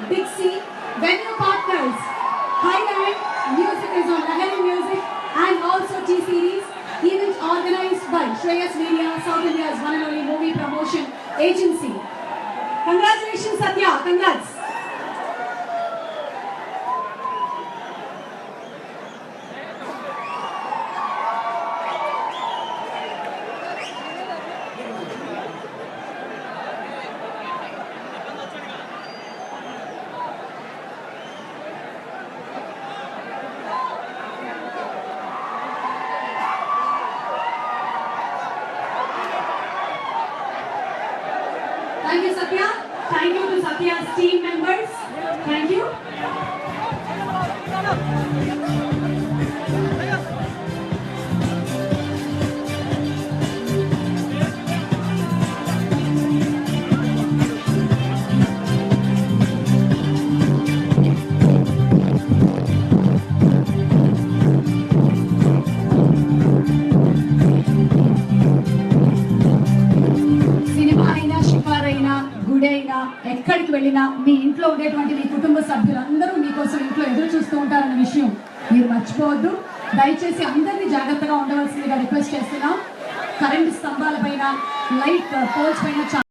Dixie, venue partners, Highland, music is on Lahari Music, and also T-Series, event organized by Shreyas Media, South India's one and only movie promotion agency. Congratulations, Satya. Congrats. Thank you, Satya. Thank you to Satya's team members. Thank you. గుడైనా ఎక్కడికి వెళ్ళినా మీ ఇంట్లో ఉండేటువంటి మీ కుటుంబ సభ్యులందరూ మీకోసం ఇంట్లో ఎదురు చూస్తూ ఉంటారన్న విషయం మీరు మర్చిపోవద్దు. దయచేసి అందరినీ జాగ్రత్తగా ఉండవలసిందిగా రిక్వెస్ట్ చేస్తున్నాం. కరెంటు స్తంభాల పైన, లైట్ పోల్స్ పైన